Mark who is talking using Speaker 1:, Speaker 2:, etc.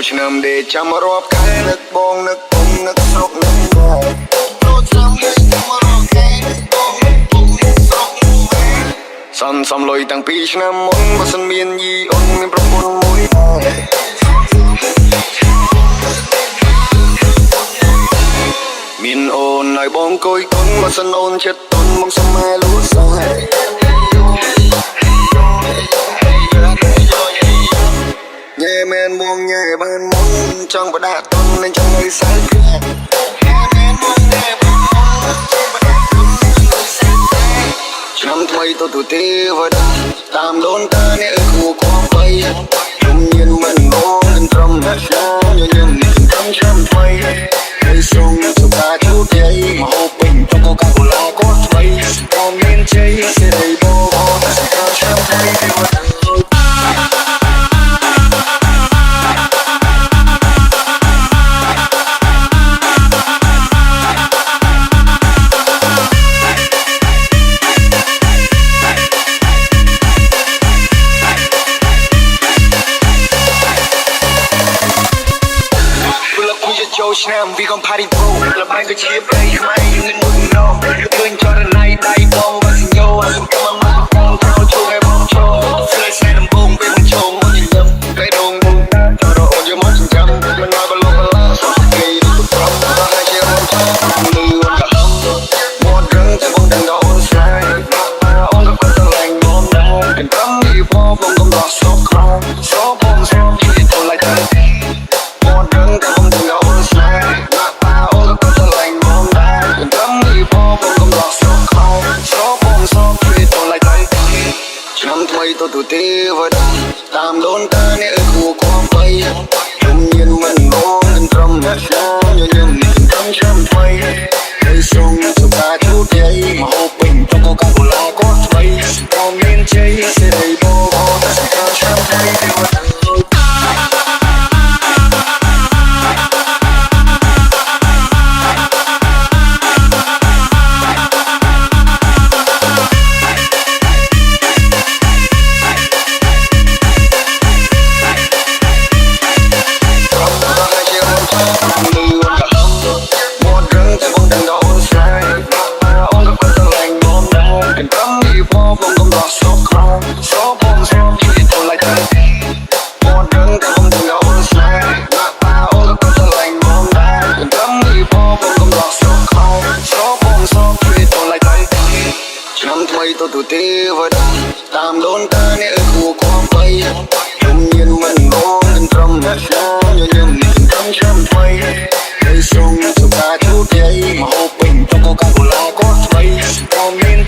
Speaker 1: ឆ្នាំដេចាំរាប់ខែនឹកបងនឹកពុំនឹកស្រុកនឹកដែរចូលឆ្នាំដេចាំរាប់ខែនឹកបងនឹកពុំនឹកស្រុកនឹកដែរសំលុយតាំងពីឆ្នាំមុនបើសិនមានយីអូនមានប្រពន្ធមួយដែរមានអូនឲ្យបងគួយគុណបើសិនអូនចិត្តទុនមកសម័យលួចសាយញ៉ែមែនមកញ៉ែបានមុនចង់បដាក់ទុននឹងចង់ឲ្យសាយគ្រាឆ្នាំថ្មីទៅទេវតាតាមដូនតាអ្នកអើគួគួបីខ្ញុំញៀនមិនបងត្រឹមឆ្នាំញញឹមឆ្នាំថ្មីហើយសូមសុខជោគជ័យមកហូបពេញទៅកូកាកូឡាក៏ថ្មីក៏មានជ័យសេរីបងឆ្នាំថ្មីទេវតាចូលឆ្នាំវាកំផារីប្រូល្បែងក៏ជាប្រៃខ្មែរយើងនឹងមុនណោឃើញចរណៃដៃបងវ៉ាស៊ីញ៉ូសុំកម្មមកបងចូលជួយឲ្យបងចូលស្លេសែដំបងពេលមកចូលមកញញឹមពេលដងបងចរអូនយកមកចិញ្ចឹមមិនមកបលោកបឡាសុំគេទៅប្រំហើយជាអូនចូលលឺអូនក៏មករឹងទៅបងដឹងដល់អូនស្នេហ៍អូនក៏គាត់ទៅឡើងបងដែរទាំងប្រំនេះបងកំឡោះសោកក្រោមសោកបងសោកពីទៅឡៃទៅមករឹងទៅបងដឹងដល់ទៅទេវតាតាមដូនតាអ្នកអើគួគួបីខ្ញុំញៀនមិនបងត្រឹមឆ្នាំញញឹមឆ្នាំថ្មីហើយសូមសុខជោគជ័យមកហូបពេញទៅកូកាកូឡាក៏ថ្មីក៏មានជ័យសេរីបងឆ្នាំថ្មីទេវតាទៅទេវតាតាមដូនតាអ្នកអើគួគួបីខ្ញុំញៀនមិនបងត្រឹមឆ្នាំញញឹមឆ្នាំថ្មីហើយសូមសុខជោគជ័យមកហូបពេញទៅកូកាកូឡាក៏ថ្មីក៏មាន